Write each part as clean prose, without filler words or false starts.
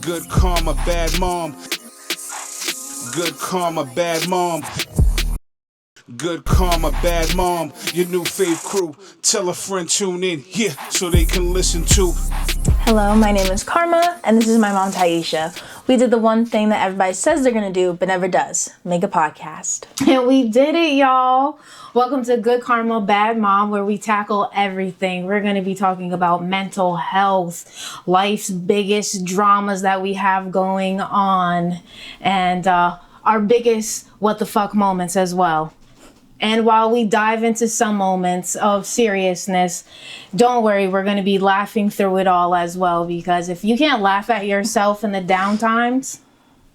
Good karma, bad mom. Good karma, bad mom. Good karma, bad mom. Your new fave crew. Tell a friend tune in, yeah, so they can listen to. Hello, my name is Karma, and this is my mom, Taisha. We did the one thing that everybody says they're gonna do, but never does. Make a podcast. And we did it, y'all. Welcome to Good Karma, Bad Mom, where we tackle everything. We're going to be talking about mental health, life's biggest dramas that we have going on, and our biggest what the fuck moments as well. And while we dive into some moments of seriousness, don't worry, we're going to be laughing through it all as well, because if you can't laugh at yourself in the down times,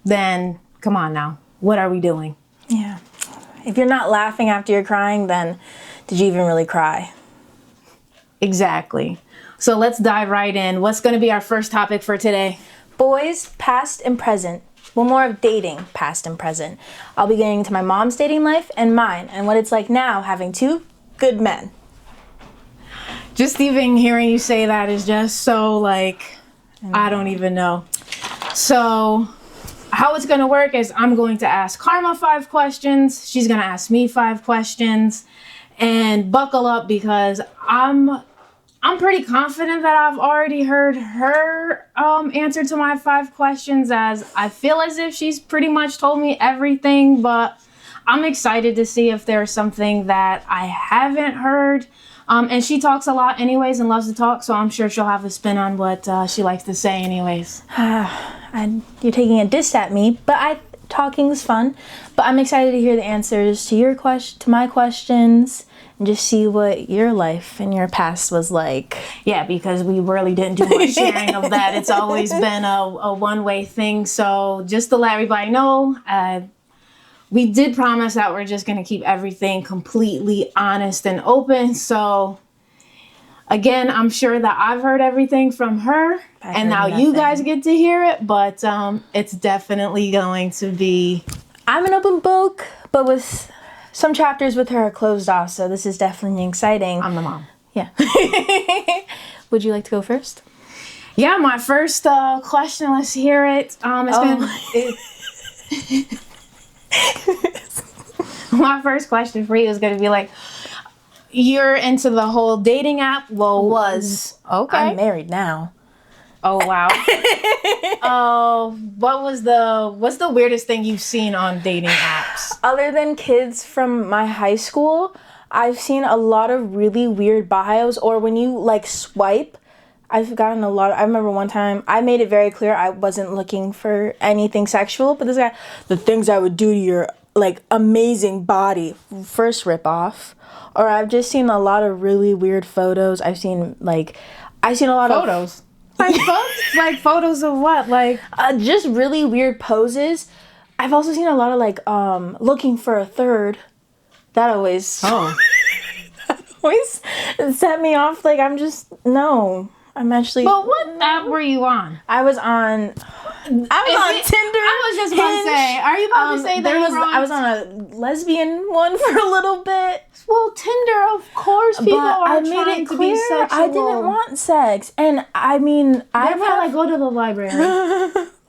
then come on now, what are we doing? Yeah. If you're not laughing after you're crying, then did you even really cry? Exactly. So let's dive right in. What's going to be our first topic for today? Boys, past and present. Well, more of dating, past and present. I'll be getting into my mom's dating life and mine, and what it's like now having two good men. Just even hearing you say that is just so like, I don't even know. So how it's going to work is I'm going to ask Karma 5 questions. She's going to ask me 5 questions. And buckle up, because I'm pretty confident that I've already heard her answer to my 5 questions, as I feel as if she's pretty much told me everything, but I'm excited to see if there's something that I haven't heard. And she talks a lot anyways and loves to talk, so I'm sure she'll have a spin on what she likes to say anyways. And you're taking a diss at me, but talking's fun. But I'm excited to hear the answers to my questions, and just see what your life and your past was like. Yeah, because we really didn't do much sharing of that. It's always been a one-way thing. So just to let everybody know, we did promise that we're just going to keep everything completely honest and open. So again, I'm sure that I've heard everything from her, and now you guys get to hear it, but it's definitely going to be... I'm an open book, but with some chapters with her are closed off, so this is definitely exciting. I'm the mom. Yeah. Would you like to go first? Yeah, my first question, let's hear it. My first question for you is going to be like, you're into the whole dating app? Well, okay. I'm married now. Oh, wow. What's the weirdest thing you've seen on dating apps? Other than kids from my high school, I've seen a lot of really weird bios, or when you like swipe, I've gotten a lot. I remember one time I made it very clear I wasn't looking for anything sexual, but this guy, the things I would do to your like amazing body, first rip off. Or I've just seen a lot of really weird photos. I've seen a lot of photos. Like photos of what? Like just really weird poses. I've also seen a lot of like looking for a third. That always set me off. Like I'm actually. But what app were you on? I was on Tinder. I was just about to say. Are you about to say that I was on a lesbian one for a little bit. Well, Tinder, of course, people are trying to be sexual. I didn't want sex, and I mean, I like go to the library.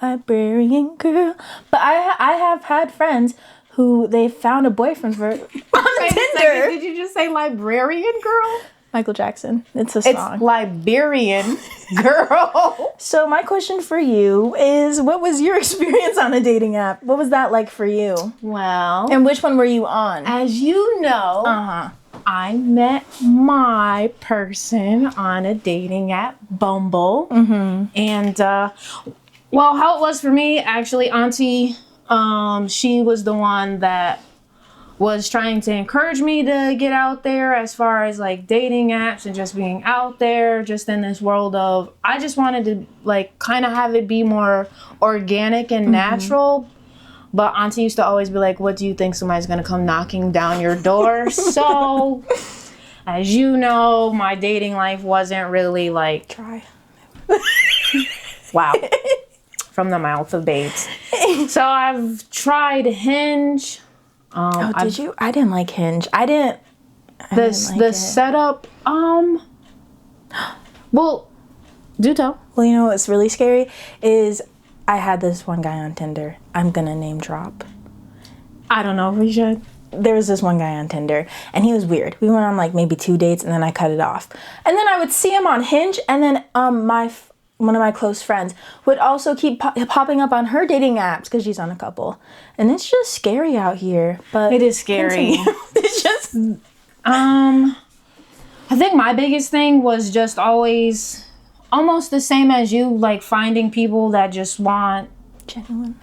Librarian girl. But I have had friends who they found a boyfriend for on Tinder. Did you just say librarian girl? Michael Jackson. It's a song. It's Liberian girl. So my question for you is, what was your experience on a dating app? What was that like for you? Well, and which one were you on? As you know, I met my person on a dating app, Bumble. Mm-hmm. And how it was for me, actually, Auntie, she was the one that was trying to encourage me to get out there as far as like dating apps and just being out there just in this world of, I just wanted to like kind of have it be more organic and natural. But Auntie used to always be like, what do you think somebody's going to come knocking down your door? So as you know, my dating life wasn't really like, wow, from the mouth of babes. So I've tried Hinge. Did you? I didn't like Hinge. The setup. Well, Do tell. Well, you know what's really scary is I had this one guy on Tinder. I'm gonna name drop. I don't know if we should. There was this one guy on Tinder, and he was weird. We went on like maybe 2 dates, and then I cut it off. And then I would see him on Hinge, and then one of my close friends would also keep popping up on her dating apps because she's on a couple. And it's just scary out here. But It is scary. It's just I think my biggest thing was just always almost the same as you, like finding people that just want genuine.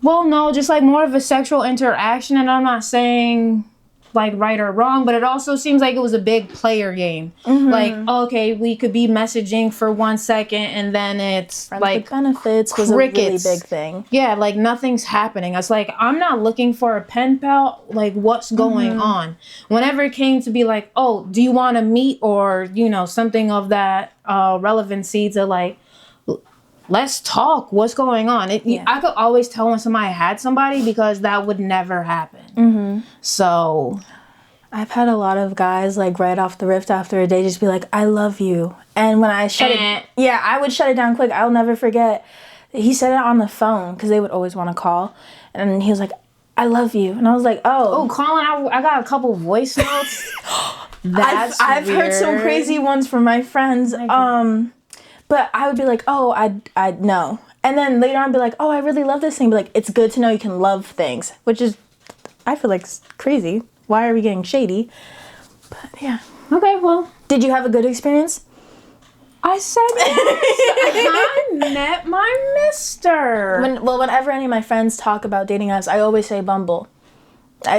Well, no, just like more of a sexual interaction, and I'm not saying like right or wrong, but it also seems like it was a big player game. Like, okay, we could be messaging for 1 second, and then it's Friends like with benefits was crickets. a really big thing. Yeah, like nothing's happening. It's like, I'm not looking for a pen pal. Like, what's going on? Whenever it came to be like, oh, do you want to meet, or something of that relevancy to like, let's talk. What's going on? I could always tell when somebody had somebody because that would never happen. So I've had a lot of guys like right off the rift after a day just be like, I love you. And when I shut it, I would shut it down quick. I'll never forget. He said it on the phone because they would always want to call. And he was like, I love you. And I was like, oh. Oh, Colin, I got a couple voice notes. I've heard some crazy ones from my friends. But I would be like, oh, I know. And then later on be like, oh, I really love this thing. Be like, it's good to know you can love things. Which is, I feel like, crazy. Why are we getting shady? But yeah. Okay, well. Did you have a good experience? I said yes. I met my mister. Whenever any of my friends talk about dating apps, I always say Bumble.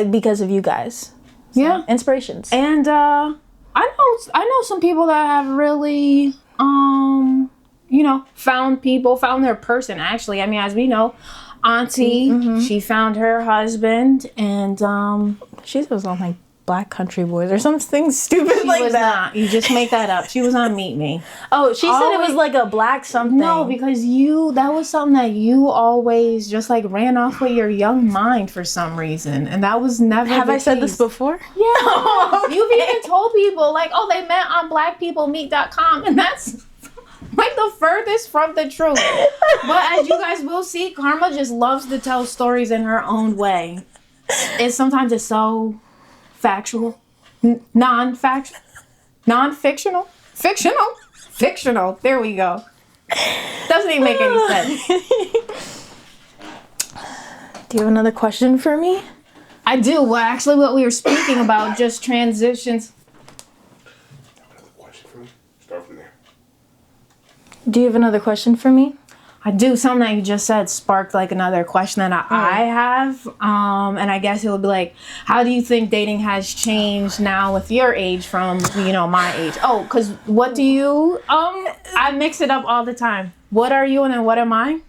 Because of you guys. So, yeah. Inspirations. And I know some people that have really... found their person, actually. I mean, as we know, Auntie, she found her husband, and she was on like Black Country Boys or something stupid like was that. Not. You just make that up. She was on Meet Me. Oh, she said it was like a black something. No, because that was something that you always just like ran off with your young mind for some reason, and that was never Have the I said case. this before? Yeah. Oh, okay. You've even told people like, oh, they met on blackpeoplemeet.com, and that's like the furthest from the truth. But as you guys will see, Karma just loves to tell stories in her own way. And sometimes it's so factual, non-fictional, fictional. There we go. Doesn't even make any sense. Do you have another question for me? I do. Well, actually, what we were speaking about, just transitions. Another question for me? Start from there. Do you have another question for me? I do. Something that you just said sparked like another question that I have. And I guess it would be like, how do you think dating has changed now with your age from, my age? Oh, because what do you, I mix it up all the time. What are you and then what am I?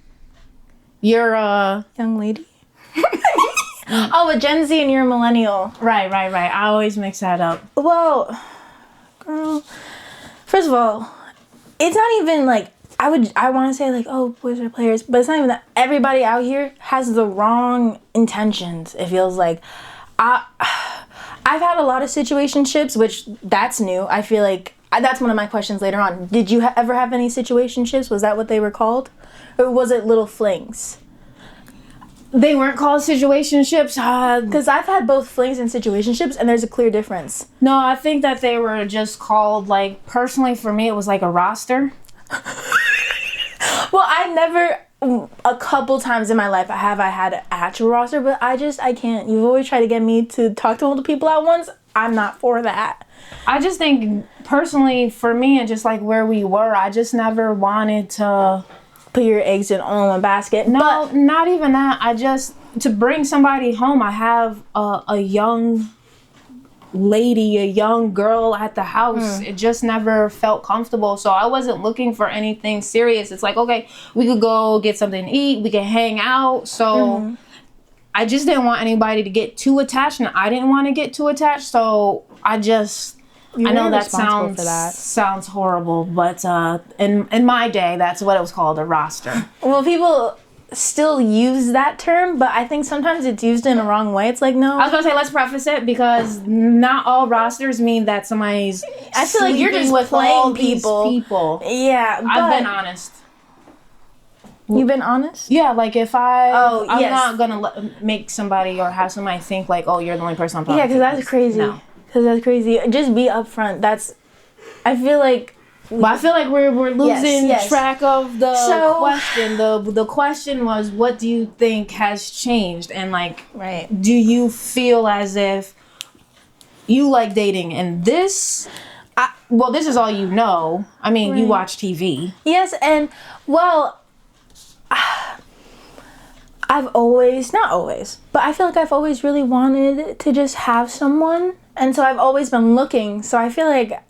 You're a... young lady. Oh, a Gen Z and you're a millennial. Right. I always mix that up. Well, girl, first of all, it's not even like, I want to say like, oh, boys are players, but it's not even that. Everybody out here has the wrong intentions. It feels like I've had a lot of situationships, which that's new. I feel like that's one of my questions later on. Did you ever have any situationships? Was that what they were called? Or was it little flings? They weren't called situationships. Because I've had both flings and situationships, and there's a clear difference. No, I think that they were just called, like, personally for me, it was like a roster. Well, I never, a couple times in my life, I had an actual roster, but I can't. You've always tried to get me to talk to multiple people at once. I'm not for that. I just think, personally, for me, and just like where we were, I just never wanted to... put your eggs in all one basket. No, not even that. I just, to bring somebody home, I have a young lady, a young girl at the house. It just never felt comfortable. So I wasn't looking for anything serious. It's like, okay, we could go get something to eat. We could hang out. So I just didn't want anybody to get too attached, and I didn't want to get too attached. So I just... I know that sounds horrible, but in my day, that's what it was called, a roster. Well, people still use that term, but I think sometimes it's used in a wrong way. It's like, no. I was gonna say, let's preface it, because not all rosters mean that somebody's. I feel like you're just with playing all these people. Yeah, but I've been honest. You've been honest? Yeah, like if I'm yes. not gonna make somebody or have somebody think like, oh, you're the only person I'm talking to. Yeah, because that's crazy. No. Because that's crazy. Just be upfront. I feel like. But I feel like we're losing Yes. track of the question. The question was, what do you think has changed? And like, Right. do you feel as if you like dating? And this, this is all you know. I mean, you watch TV. Yes, and well, I've always, not always, but I feel like I've always really wanted to just have someone. And so I've always been looking. So I feel like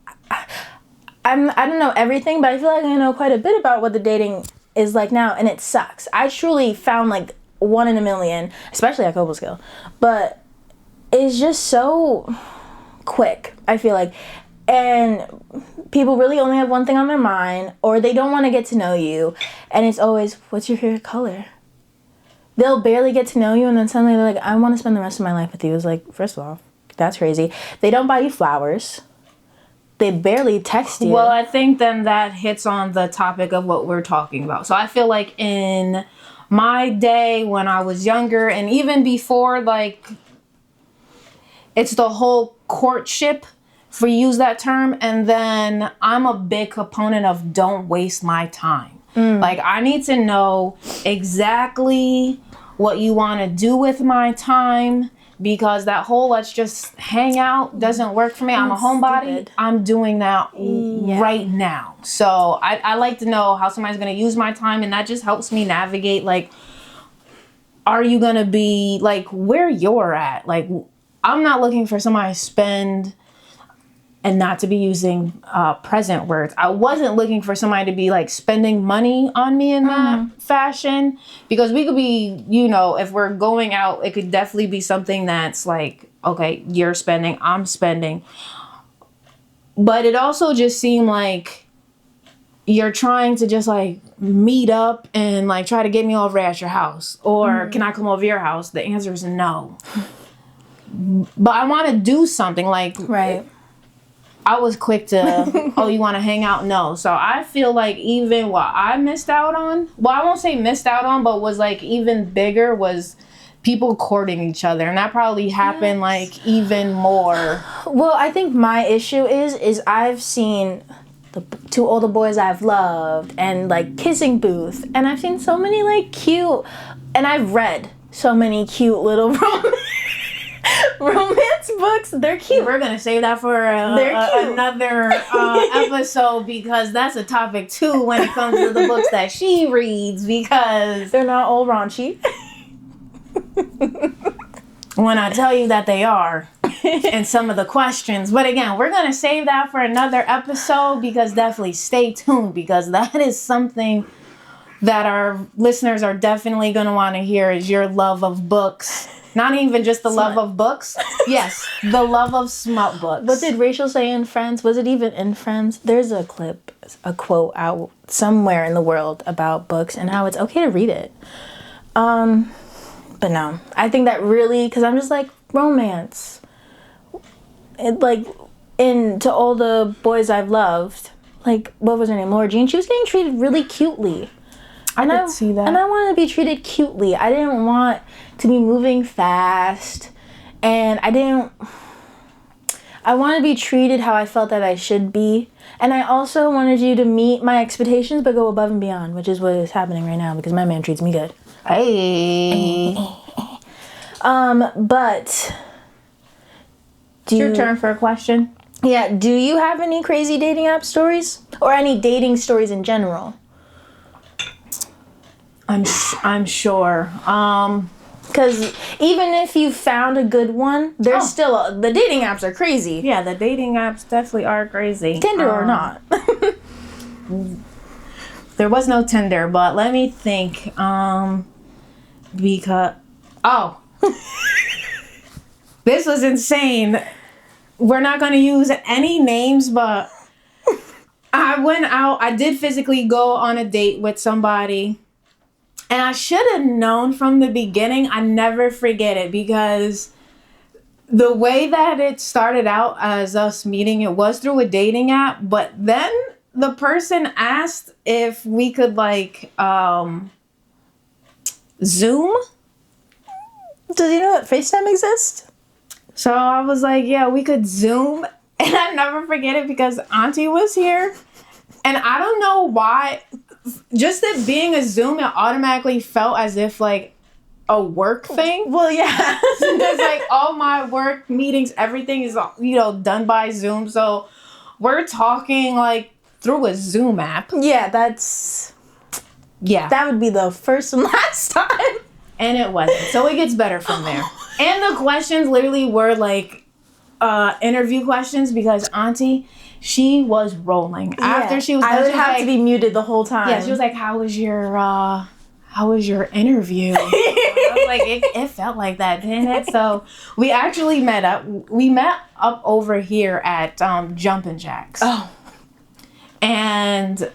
I don't know everything, but I feel like I know quite a bit about what the dating is like now, and it sucks. I truly found like 1 in a million, especially at Cobleskill, but it's just so quick, I feel like. And people really only have one thing on their mind, or they don't want to get to know you, and it's always, what's your favorite color? They'll barely get to know you, and then suddenly they're like, I want to spend the rest of my life with you. It's like, first of all, that's crazy. They don't buy you flowers. They barely text you. Well, I think then that hits on the topic of what we're talking about. So I feel like in my day when I was younger, and even before, like, it's the whole courtship, for use that term, and then I'm a big proponent of don't waste my time. Like, I need to know exactly what you want to do with my time, because that whole let's just hang out doesn't work for me. I'm a homebody. Stupid. I'm doing that right now. So I like to know how somebody's going to use my time, and that just helps me navigate, like, are you going to be, like, where you're at? Like, I'm not looking for somebody to spend, and not to be using present words. I wasn't looking for somebody to be like spending money on me in that fashion, because we could be, if we're going out, it could definitely be something that's like, okay, you're spending, I'm spending. But it also just seemed like you're trying to just like meet up and like try to get me over at your house, or can I come over your house? The answer is no. But I want to do something like, right. I was quick to, oh, you want to hang out? No. So I feel like even what I missed out on, well, I won't say missed out on, but was like even bigger, was people courting each other. And that probably happened like even more. Well, I think my issue is I've seen To All the Boys I've Loved and like Kissing Booth. And I've seen so many like cute, and I've read so many cute little romance books. They're cute. We're gonna save that for another episode, because that's a topic too when it comes to the books that she reads, because they're not all raunchy. When I tell you that they are, and some of the questions. But again, we're gonna save that for another episode, because definitely stay tuned, because that is something that our listeners are definitely gonna want to hear, is your love of books. Not even just the love of books. Yes, the love of smut books. What did Rachel say in Friends? Was it even in Friends? There's a quote out somewhere in the world about books and how it's okay to read it. But no, I think that really, because I'm just like, romance. It, like, To All the Boys I've Loved, like, what was her name? Laura Jean. She was getting treated really cutely. I could see that. And I wanted to be treated cutely. I didn't want to be moving fast. And I wanted to be treated how I felt that I should be. And I also wanted you to meet my expectations but go above and beyond, which is what is happening right now, because my man treats me good. Hey. But It's your turn for a question. Yeah, do you have any crazy dating app stories? Or any dating stories in general? I'm sure. Because even if you found a good one, there's still the dating apps are crazy. Yeah, the dating apps definitely are crazy. Tinder or not. There was no Tinder, but let me think. Because this was insane. We're not going to use any names, but I went out. I did physically go on a date with somebody. And I should have known from the beginning. I never forget it because the way that it started out as us meeting, it was through a dating app. But then the person asked if we could like Zoom. Does you know that FaceTime exists? So I was like, yeah, we could Zoom. And I never forget it because Auntie was here. And I don't know why. Just it being a Zoom, it automatically felt as if like a work thing. Well, yeah. There's like all my work meetings, everything is, done by Zoom. So we're talking like through a Zoom app. Yeah, that would be the first and last time. And it wasn't. So it gets better from there. And the questions literally were like interview questions because Auntie, she was rolling. After she was done, I would have to be muted the whole time. Yeah, she was like, how was your interview? I was like, it felt like that, didn't it? So we actually met up. We met up over here at Jumpin' Jacks. Oh. And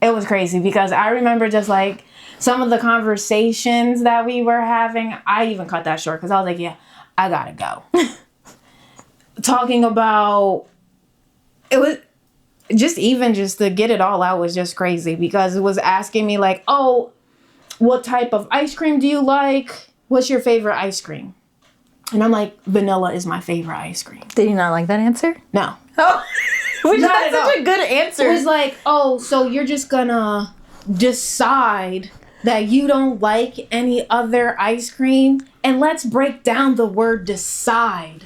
it was crazy because I remember just like some of the conversations that we were having. I even cut that short because I was like, yeah, I gotta go. Talking about, it was just to get it all out was just crazy because it was asking me like, oh, what type of ice cream do you like? What's your favorite ice cream? And I'm like, vanilla is my favorite ice cream. Did you not like that answer? No. Oh, which is Not at such all. a good answer. It was like, oh, so you're just gonna decide that you don't like any other ice cream? And let's break down the word decide.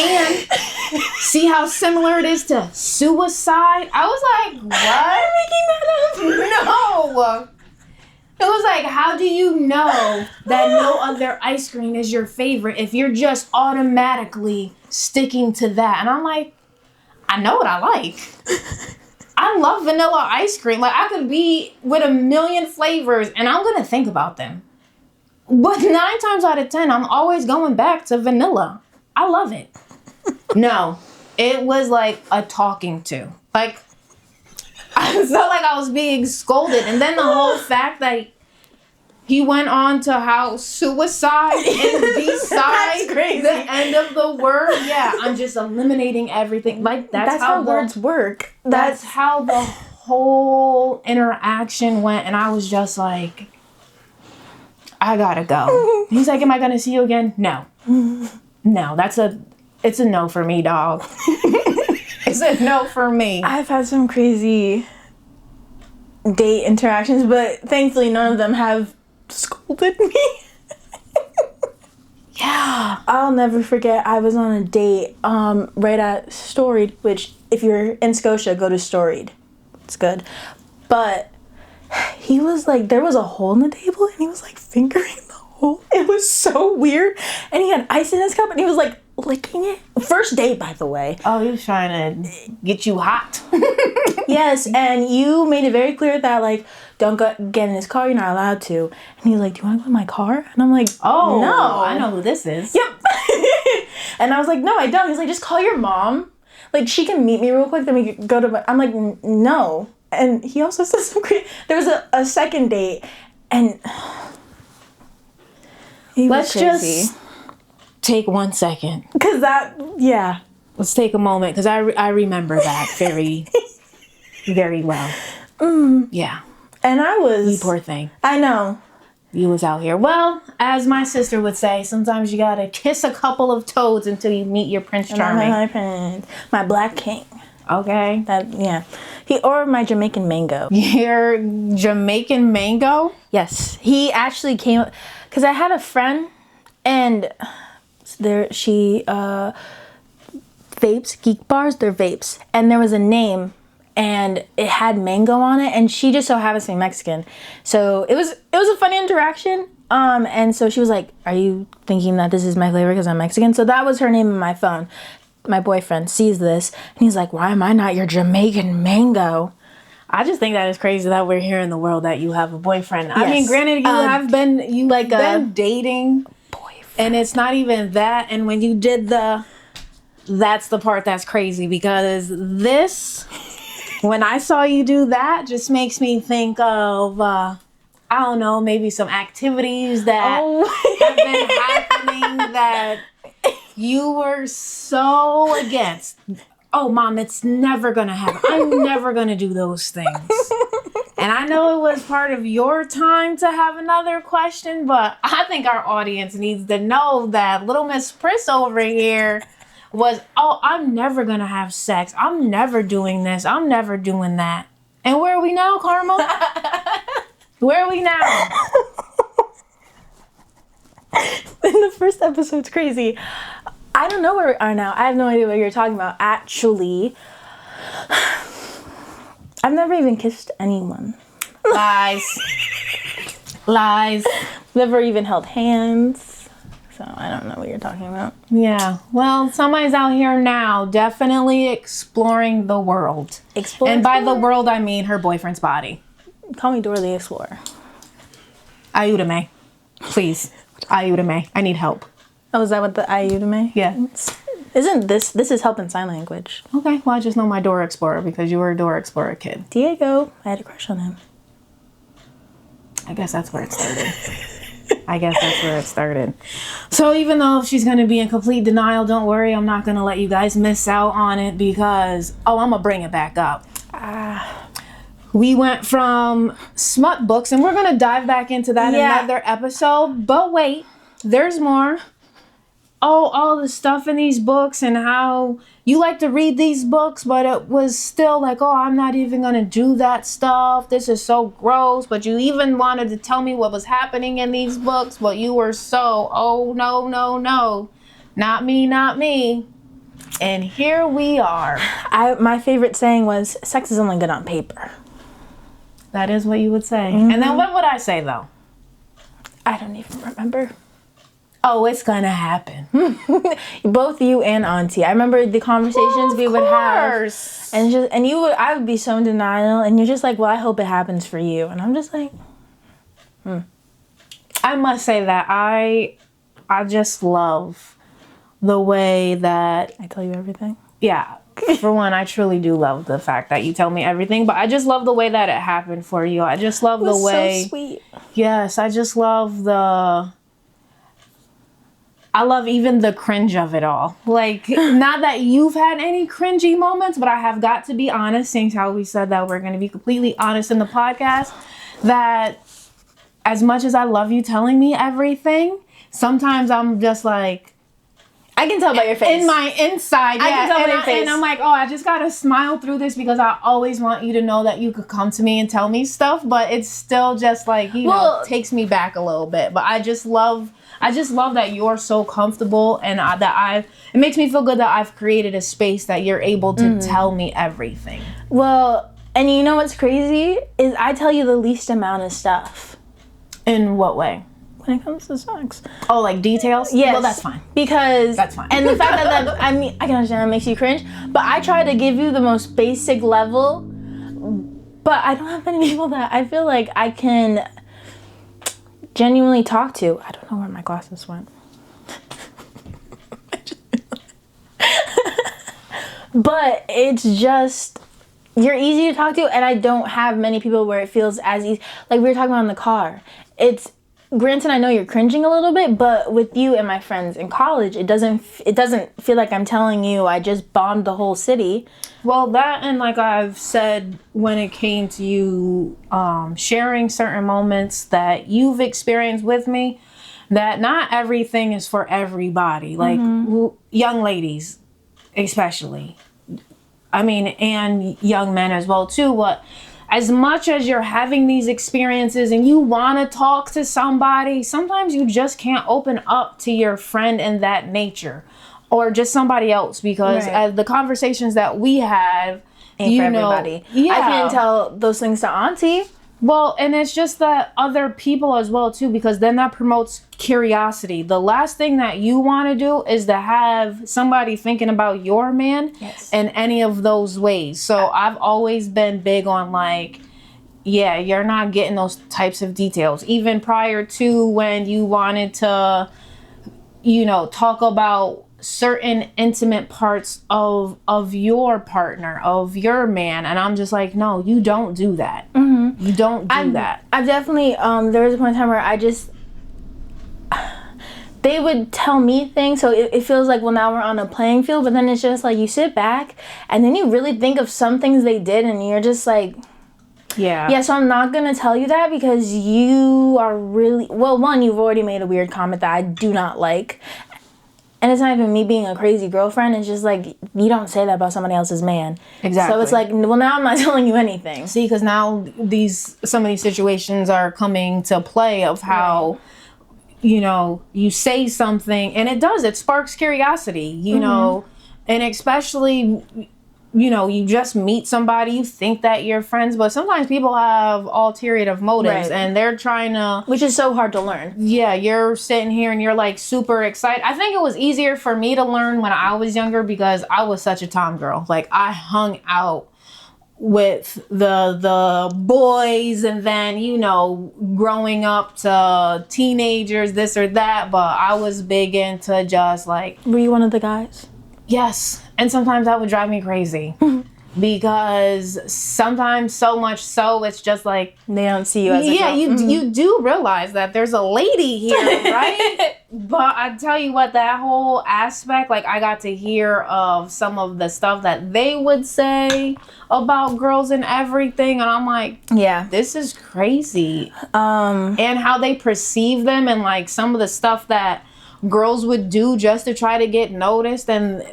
And see how similar it is to suicide? I was like, what? Making that up? No. It was like, how do you know that no other ice cream is your favorite if you're just automatically sticking to that? And I'm like, I know what I like. I love vanilla ice cream. Like, I could be with a million flavors and I'm going to think about them. But 9 times out of 10, I'm always going back to vanilla. I love it. No, it was like a talking to. Like, I felt like I was being scolded. And then the whole fact that he went on to how suicide is beside the end of the word. Yeah, I'm just eliminating everything. Like, that's how words work. That's how the whole interaction went. And I was just like, I gotta go. He's like, am I gonna see you again? No. No, it's a no for me, dog. It's a no for me. I've had some crazy date interactions, but thankfully none of them have scolded me. Yeah. I'll never forget, I was on a date right at Storied, which if you're in Scotia, go to Storied. It's good. But he was like, there was a hole in the table and he was like fingering the hole. It was so weird. And he had ice in his cup and he was like licking it. First date, by the way. Oh, he was trying to get you hot. Yes, and you made it very clear that like, don't get in his car, you're not allowed to. And he's like, do you want to go in my car? And I'm like, oh, no. I know who this is. Yep. And I was like, no, I don't. He's like, just call your mom. Like, she can meet me real quick, then we can go to... I'm like, no. And he also said some crazy... There was a second date, and... Let's just take 1 second. Because that... Yeah. Let's take a moment, because I remember that very, very well. Yeah. And I was... You poor thing. I know. You was out here. Well, as my sister would say, sometimes you gotta kiss a couple of toads until you meet your Prince Charming. My black king. Okay. Or my Jamaican mango. Your Jamaican mango? Yes. He actually came... Because I had a friend, and she vapes, geek bars, they're vapes. And there was a name, and it had mango on it, and she just so happens to be Mexican. So it was a funny interaction. And so she was like, are you thinking that this is my flavor because I'm Mexican? So that was her name in my phone. My boyfriend sees this, and he's like, why am I not your Jamaican mango? I just think that is crazy that we're here in the world that you have a boyfriend. Yes. I mean, granted, you've been dating, Boyfriend. and it's not even that. And when you did that's the part that's crazy because this when I saw you do that, just makes me think of, I don't know, maybe some activities that have been happening that you were so against. Oh, Mom, it's never going to happen. I'm never going to do those things. And I know it was part of your time to have another question, but I think our audience needs to know that little Miss Priss over here was, oh, I'm never going to have sex. I'm never doing this. I'm never doing that. And where are we now, Karma? Where are we now? In the first episode's crazy. I don't know where we are now. I have no idea what you're talking about. Actually, I've never even kissed anyone. Lies. Lies. Never even held hands. So I don't know what you're talking about. Yeah. Well, somebody's out here now definitely exploring the world. And by the world, I mean her boyfriend's body. Call me Dora the Explorer. Ayúdame. Please. Ayúdame. I need help. Oh, is that what the ayúdame? Yeah. Isn't this is help in sign language. Okay, well, I just know my Dora Explorer because you were a Dora Explorer kid. Diego. I had a crush on him. I guess that's where it started. So even though she's going to be in complete denial, don't worry. I'm not going to let you guys miss out on it because, I'm going to bring it back up. We went from smut books, and we're going to dive back into that in another episode. But wait, there's more. All the stuff in these books and how you like to read these books, but it was still like, I'm not even going to do that stuff. This is so gross. But you even wanted to tell me what was happening in these books, but you were so, no. Not me. And here we are. My favorite saying was, sex is only good on paper. That is what you would say. Mm-hmm. And then what would I say, though? I don't even remember. Oh, it's gonna happen. Both you and Auntie. I remember the conversations we would have. And I would be so in denial, and you're just like, well, I hope it happens for you. And I'm just like, I must say that I just love the way that I tell you everything. Yeah. For one, I truly do love the fact that you tell me everything, but I just love the way that it happened for you. I just love the way. So sweet. Yes, I just love I love even the cringe of it all. Like, not that you've had any cringy moments, but I have got to be honest, seeing how we said that we're going to be completely honest in the podcast, that as much as I love you telling me everything, sometimes I'm just like, I can tell by your face. In my inside, I can tell by your face. And I'm like, I just got to smile through this because I always want you to know that you could come to me and tell me stuff, but it's still just like, takes me back a little bit. But I just love that you're so comfortable and it makes me feel good that I've created a space that you're able to tell me everything. Well, and you know what's crazy is I tell you the least amount of stuff. In what way? When it comes to sex. Oh, like details? Yes. Well, that's fine. Because that's fine. And the fact that I mean, I can understand that makes you cringe, but I try to give you the most basic level, but I don't have many people that I feel like I can genuinely talk to. I don't know where my glasses went. But it's just, you're easy to talk to, and I don't have many people where it feels as easy. Like we were talking about in the car. It's, granted, I know you're cringing a little bit, but with you and my friends in college, it doesn't feel like I'm telling you I just bombed the whole city. Well, that, and like I've said when it came to you sharing certain moments that you've experienced with me, that not everything is for everybody. Like young ladies, especially. I mean, and young men as well too. But as much as you're having these experiences and you want to talk to somebody, sometimes you just can't open up to your friend in that nature or just somebody else, because as the conversations that we have, ain't for everybody. Yeah. I can't tell those things to Auntie. Well, and it's just that other people as well too, because then that promotes curiosity. The last thing that you want to do is to have somebody thinking about your man in any of those ways. So I've always been big on like, you're not getting those types of details. Even prior to when you wanted to, talk about certain intimate parts of your partner, of your man, and I'm just like, no, you don't do that. Mm-hmm. You don't do that. I've definitely there was a point in time where I just they would tell me things, so it feels like, well, now we're on a playing field, but then it's just like you sit back and then you really think of some things they did and you're just like, yeah, so I'm not gonna tell you that because you are really, well, one, you've already made a weird comment that I do not like. And it's not even me being a crazy girlfriend. It's just like, you don't say that about somebody else's man. Exactly. So it's like, well, now I'm not telling you anything. See, because now some of these situations are coming to play of how, you know, you say something and it sparks curiosity, you know, and especially, you know, you just meet somebody, you think that you're friends, but sometimes people have ulterior motives and they're trying to... Which is so hard to learn. Yeah, you're sitting here and you're like super excited. I think it was easier for me to learn when I was younger because I was such a tomgirl. Like, I hung out with the boys and then, you know, growing up to teenagers, this or that, but I was big into just like... Were you one of the guys? Yes. And sometimes that would drive me crazy because sometimes so much so it's just like they don't see you as a girl. You do realize that there's a lady here, right? But I tell you what, that whole aspect, like I got to hear of some of the stuff that they would say about girls and everything, and I'm like, yeah, this is crazy. And how they perceive them and like some of the stuff that girls would do just to try to get noticed, and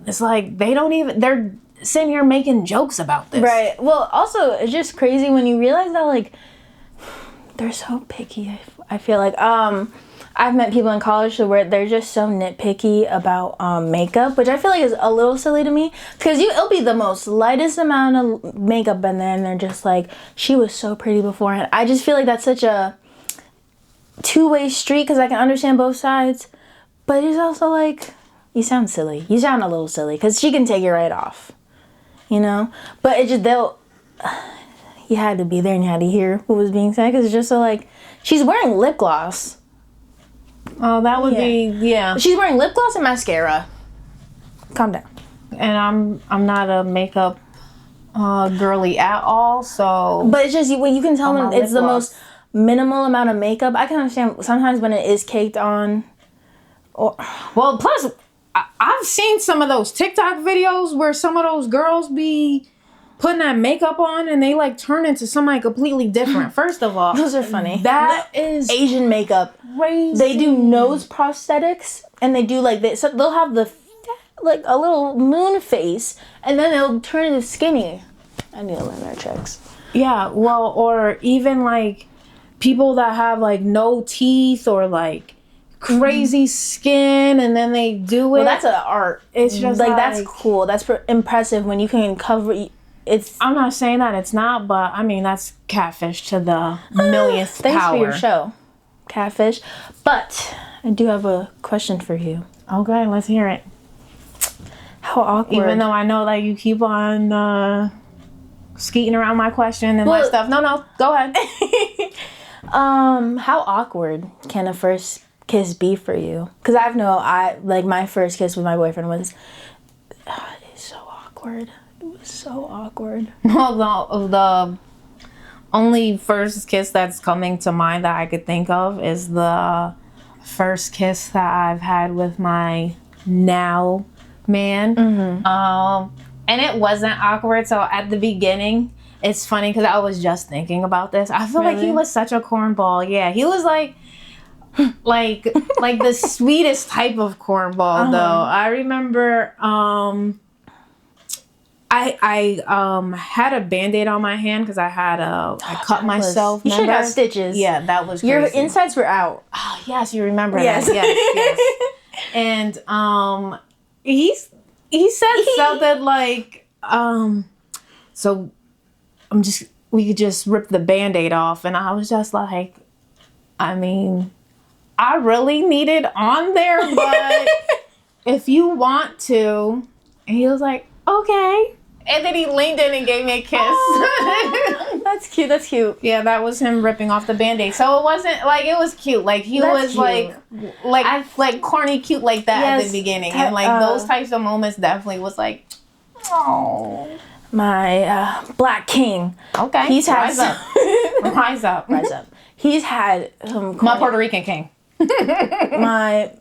it's like they're sitting here making jokes about this. Right. Well, also, it's just crazy when you realize that, like, they're so picky. I feel like I've met people in college where they're just so nitpicky about makeup, which I feel like is a little silly to me, because it'll be the most lightest amount of makeup and then they're just like, she was so pretty beforehand. I just feel like that's such a two-way street, because I can understand both sides, but it's also like, you sound silly. You sound a little silly, because she can take it right off, you know? But it just, you had to be there and you had to hear what was being said, because it's just so like, she's wearing lip gloss. Oh, that would be, yeah. She's wearing lip gloss and mascara. Calm down. And I'm not a makeup girly at all, so. But it's just, when you can tell when it's the most minimal amount of makeup. I can understand sometimes when it is caked on. Well, plus, I've seen some of those TikTok videos where some of those girls be putting that makeup on and they like turn into somebody completely different. First of all, those are funny. That is Asian makeup. Crazy. They do nose prosthetics and they do like this. So they'll have like a little moon face and then they'll turn into skinny. I need to learn their tricks. Yeah, well, or even like people that have like no teeth or like crazy skin and then they do it. Well, that's an art. It's just like that's cool. That's impressive when you can cover. I'm not saying that it's not, but I mean that's catfish to the millionth Thanks power. For your show, catfish. But I do have a question for you. Okay, let's hear it. How awkward. Even though I know that you keep on skeeting around my question and my stuff. No, go ahead. How awkward can a first kiss be for you? Because my first kiss with my boyfriend was it's so awkward. It was so awkward. Well, the only first kiss that's coming to mind that I could think of is the first kiss that I've had with my now man. Mm-hmm. And it wasn't awkward. So at the beginning, it's funny because I was just thinking about this. I feel like he was such a cornball. Yeah, he was like the sweetest type of cornball, though. I remember I had a Band-Aid on my hand because I cut myself. You should have stitches. Yeah, that was crazy. Your insides were out. Oh, yes, you remember that. Yes. And he said something like, so we could just rip the Band-Aid off. And I was just like, I mean, I really need it on there, but if you want to. And he was like, okay. And then he leaned in and gave me a kiss. That's cute. That's cute. Yeah, that was him ripping off the Band-Aid. So it wasn't like, it was cute. Like he That's was cute. like corny cute like that at the beginning. And like those types of moments definitely was like, oh. My Black King. Okay. He's had Rise up. Rise up. Rise up. He's had some My Puerto Rican king. my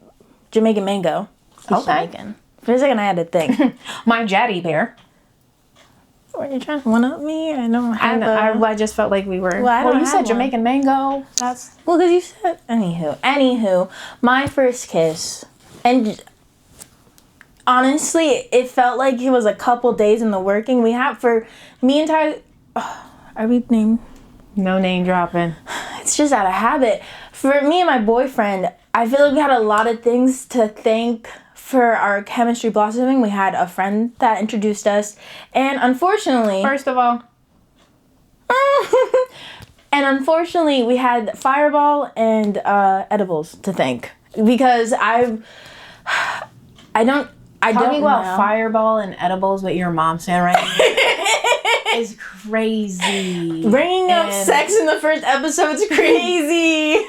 Jamaican mango. He's Okay. Jamaican. For a second I had to think. My Jatty bear. Were you trying to one up me? I don't have I just felt like we were. Well, I don't you have said one. Jamaican mango. That's Well, because you said anywho, my first kiss, and honestly, it felt like it was a couple days in the working. We had for me and Ty. Are we named? no name dropping. It's just out of habit. For me and my boyfriend, I feel like we had a lot of things to thank for our chemistry blossoming. We had a friend that introduced us, and unfortunately, First of all, we had Fireball and edibles to thank because I don't talking about know. Fireball and edibles, what your mom said right now is crazy. Bringing up sex in the first episode's crazy.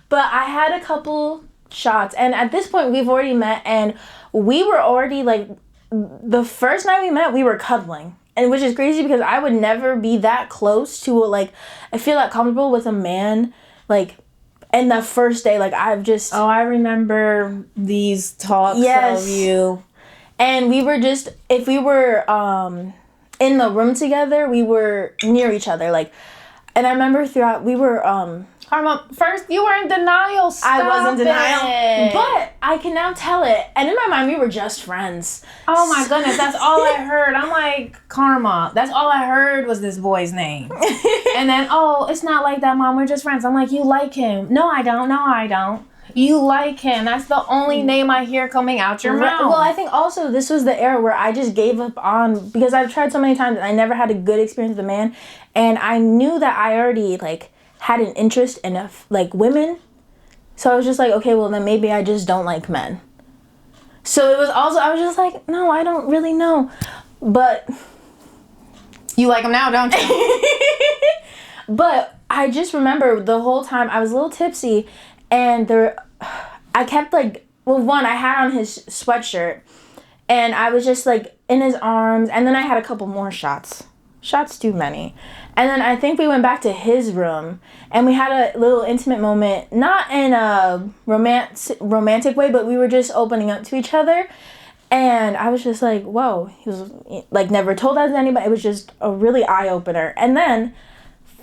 But I had a couple shots, and at this point we've already met, and we were already like, the first night we met we were cuddling, and which is crazy because I would never be that close to like, I feel that comfortable with a man like, and the first day like I've just I remember these talks of you. And we were just, if we were in the room together, we were near each other like, and I remember throughout we were Karma, first you were in denial. I was in denial, it. but I can now tell it. And in my mind, we were just friends. Oh my goodness, that's all I heard. I'm like, Karma, that's all I heard was this boy's name. And then, it's not like that, Mom, we're just friends. I'm like, you like him. No, I don't. You like him. That's the only name I hear coming out your mouth. Well, I think also this was the era where I just gave up on, because I've tried so many times and I never had a good experience with a man. And I knew that I already, like, had an interest in like women, so I was just like, okay, well then maybe I just don't like men. So it was also, I was just like, no, I don't really know, but you like him now, don't you? but I just remember the whole time I was a little tipsy, and I kept like, well, one, I had on his sweatshirt, and I was just like in his arms, and then I had a couple more shots too many. And then I think we went back to his room and we had a little intimate moment, not in a romantic way, but we were just opening up to each other. And I was just like, whoa, he was like never told that to anybody. It was just a really eye opener. And then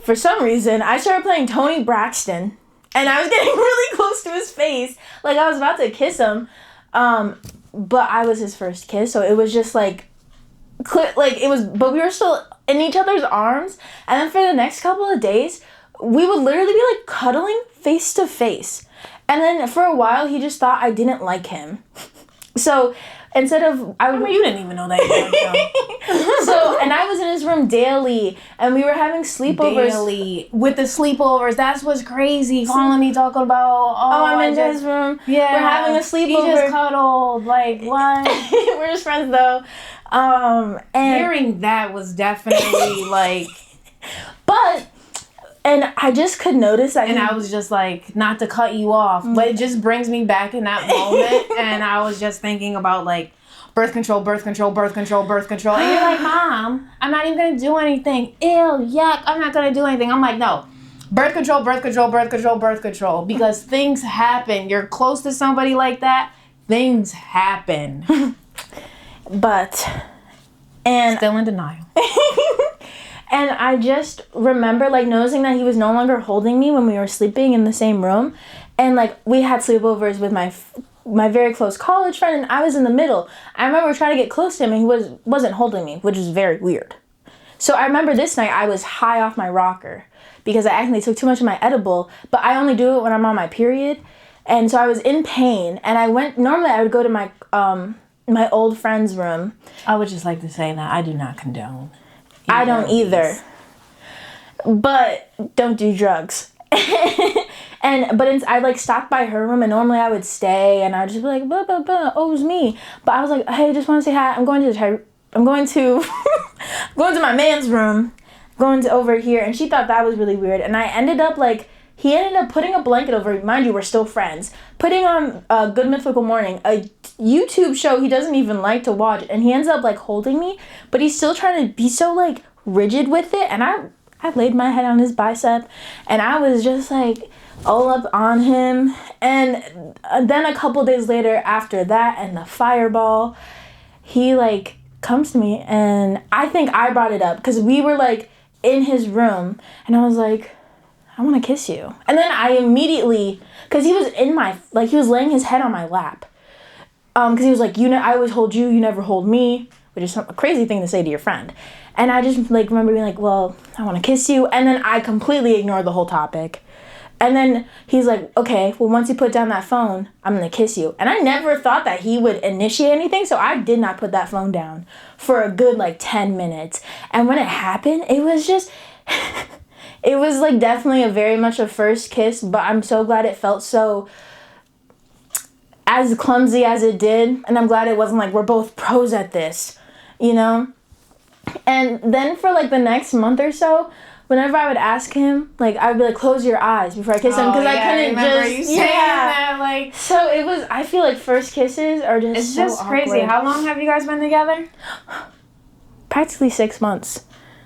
for some reason I started playing Tony Braxton and I was getting really close to his face. Like I was about to kiss him. But I was his first kiss. So it was just like it was, but we were still in each other's arms, and then for the next couple of days we would literally be like cuddling face to face. And then for a while he just thought I didn't like him, so instead of you didn't even know that. So, and I was in his room daily, and we were having sleepovers. Daily with the sleepovers. That's what's crazy. Calling me talking about I'm in his room. Yeah, we're having a sleepover. He just cuddled. Like what? We're just friends though. And hearing that was definitely like, and I just could notice that. And I was just like, not to cut you off, but it just brings me back in that moment. And I was just thinking about like birth control. And you're like, Mom, I'm not even going to do anything. Ew, yuck, I'm not going to do anything. I'm like, no. Birth control. Because things happen. You're close to somebody like that. Things happen. And still in denial. And I just remember like noticing that he was no longer holding me when we were sleeping in the same room. And like we had sleepovers with my very close college friend, and I was in the middle. I remember trying to get close to him and he wasn't holding me, which was very weird. So I remember this night I was high off my rocker because I accidentally took too much of my edible, but I only do it when I'm on my period. And so I was in pain, and normally I would go to my my old friend's room. I would just like to say that I do not condone. I don't either. But don't do drugs. I like stopped by her room, and normally I would stay and I'd just be like, blah, blah, blah, oh, it was me. But I was like, hey, just want to say hi. I'm going to the I'm going to going to my man's room, going to over here, and she thought that was really weird. And I ended up like, he ended up putting a blanket over me. Mind you, we're still friends. Putting on Good Mythical Morning, a YouTube show he doesn't even like to watch, and he ends up like holding me, but he's still trying to be so like rigid with it. And I laid my head on his bicep, and I was just like all up on him. And then a couple days later, after that and the fireball, he like comes to me, and I think I brought it up because we were like in his room, and I was like, I want to kiss you. And then I immediately, because he was in my, like he was laying his head on my lap, because he was like, I always hold you, you never hold me, which is a crazy thing to say to your friend. And I just like remember being like, well, I want to kiss you. And then I completely ignored the whole topic. And then he's like, okay, well, once you put down that phone, I'm going to kiss you. And I never thought that he would initiate anything, so I did not put that phone down for a good, like, 10 minutes. And when it happened, it was just, it was, like, definitely very much a first kiss, but I'm so glad it felt so as clumsy as it did. And I'm glad it wasn't like, we're both pros at this, you know? And then for, like, the next month or so, whenever I would ask him, like, I would be like, close your eyes before I kiss him, because I couldn't just, you saying that, like, so it was, I feel like first kisses are just it's so just crazy. awkward. How long have you guys been together? Practically 6 months.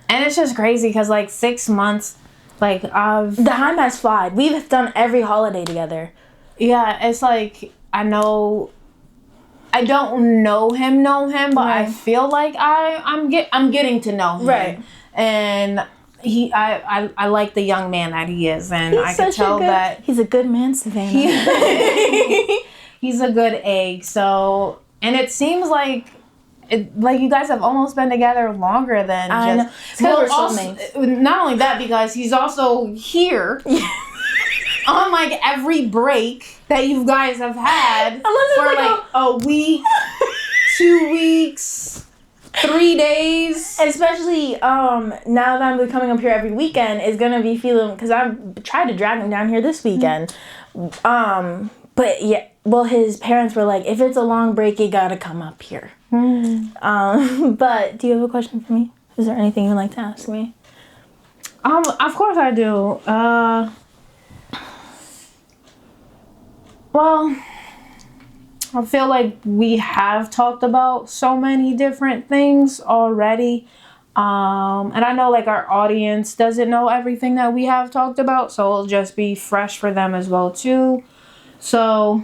And it's just crazy because, like, 6 months, like, The time has flied. We've done every holiday together. Yeah, it's like, I don't know him, but Right. I feel like I'm getting to know him. Right. And I like the young man that he is, and I can tell that he's a good man, Savannah. he's a good egg. So, and it seems like you guys have almost been together longer than I know. It's 'cause we're soulmates. not only that, because he's also here on like every break that you guys have had for like a week, 2 weeks, 3 days. Especially now that I'm coming up here every weekend, is gonna be feeling, because I've tried to drag him down here this weekend. But yeah, well, his parents were like, if it's a long break, you gotta come up here. But do you have a question for me? Is there anything you'd like to ask me? Of course I do. Well, I feel like we have talked about so many different things already. And I know like our audience doesn't know everything that we have talked about, so it'll just be fresh for them as well too. So,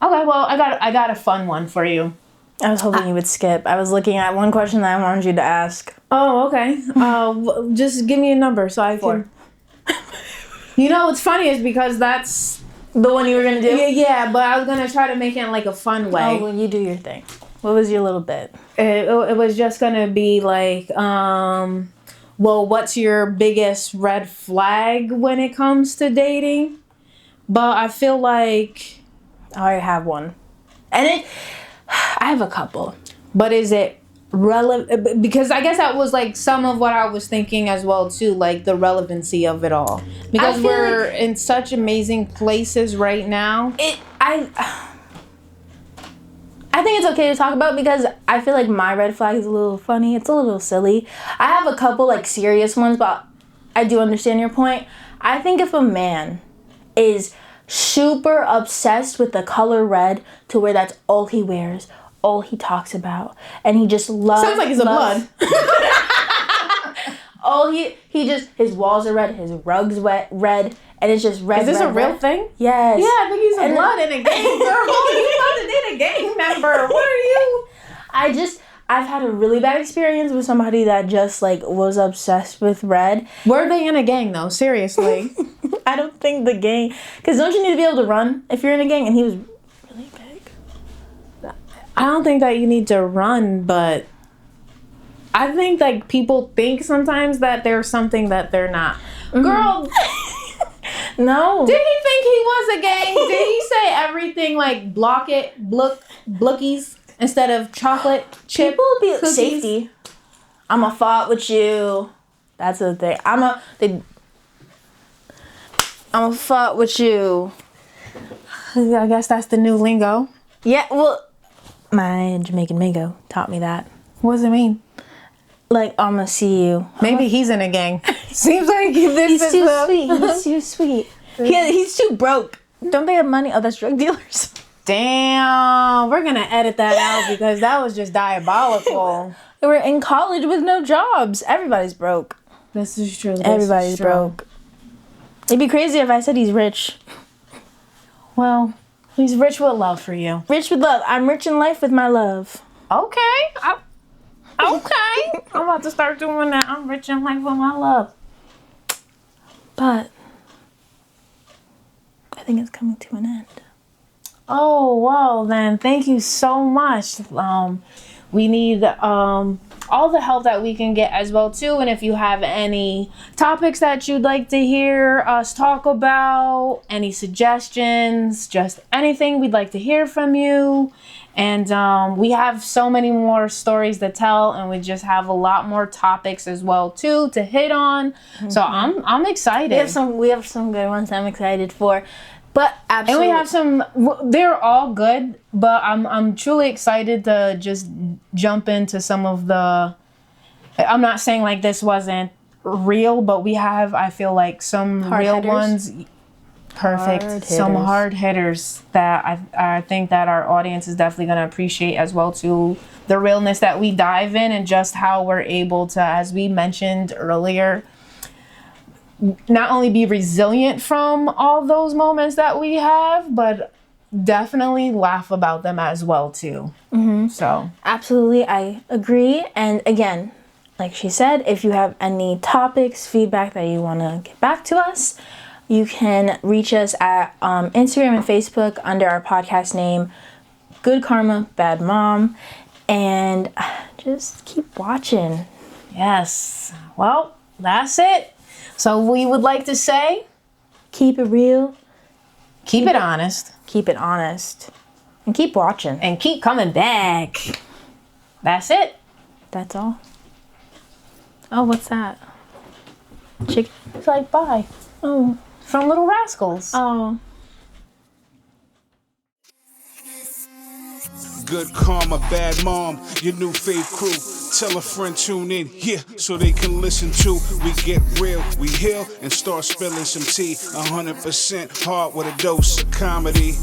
okay, well, I got a fun one for you. I was hoping you would skip. I was looking at one question that I wanted you to ask. Oh, okay. Just give me a number so I can. You know what's funny is because that's the one you were gonna do. Yeah, but I was gonna try to make it in like a fun way. Oh, well, you do your thing. What was your little bit? It was just gonna be like, well, what's your biggest red flag when it comes to dating? But I feel like I already have one, and I have a couple. But is it relevant? Because I guess that was like some of what I was thinking as well too, like the relevancy of it all. Because we're in such amazing places right now. I think it's okay to talk about, because I feel like my red flag is a little funny. It's a little silly. I have a couple like serious ones, but I do understand your point. I think if a man is super obsessed with the color red to where that's all he wears, all he talks about, and he just loves. Sounds like he's a blood. His walls are red, his rug's red, and it's just red. Is this red, a real red. thing? Yes. Yeah, I think he's a blood in a gang, girl. You about to date a gang member? What are you? I've had a really bad experience with somebody that just like was obsessed with red. Were they in a gang though? Seriously. I don't think the gang, because don't you need to be able to run if you're in a gang? And he was really big. I don't think that you need to run, but I think like people think sometimes that there's something that they're not. Mm-hmm. Girl, no. Did he think he was a gang? Did he say everything like blookies instead of chocolate chip People be cookies? Safety. I'ma fight with you. That's the thing. I'ma fight with you. I guess that's the new lingo. Yeah, well, My Jamaican Mago taught me that. What does it mean? Like, I'ma see you. Maybe he's in a gang. Seems like this He's too sweet. He's too sweet. He's too broke. Don't they have money? Oh, that's drug dealers. Damn, we're gonna edit that out because that was just diabolical. We're in college with no jobs. Everybody's broke. This is true. Everybody's broke. It'd be crazy if I said he's rich. Well, he's rich with love for you. Rich with love. I'm rich in life with my love. Okay. Okay. I'm about to start doing that. I'm rich in life with my love. But I think it's coming to an end. Oh, well, then thank you so much. We need all the help that we can get as well, too. And if you have any topics that you'd like to hear us talk about, any suggestions, just anything, we'd like to hear from you. And we have so many more stories to tell, and we just have a lot more topics as well, too, to hit on. Mm-hmm. So I'm excited. We have some good ones I'm excited for. But absolutely. And we have some, they're all good, but I'm truly excited to just jump into some of the, I'm not saying like this wasn't real, but we have, I feel like, some hard real hitters. Ones. Perfect. Some hard hitters that I think that our audience is definitely going to appreciate as well, too. The realness that we dive in and just how we're able to, as we mentioned earlier, not only be resilient from all those moments that we have, but definitely laugh about them as well, too. Mm-hmm. So absolutely, I agree. And again, like she said, if you have any topics, feedback that you want to get back to us, you can reach us at Instagram and Facebook under our podcast name, Good Karma, Bad Mom. And just keep watching. Yes. Well, that's it. So we would like to say, keep it real. Keep it honest. Keep it honest. And keep watching. And keep coming back. That's it. That's all. Oh, what's that? Chicken. It's like, bye. Oh. From Little Rascals. Oh. Good Karma, Bad Mom, your new fave crew. Tell a friend, tune in here so they can listen to. We get real, we heal, and start spilling some tea. 100% hard with a dose of comedy.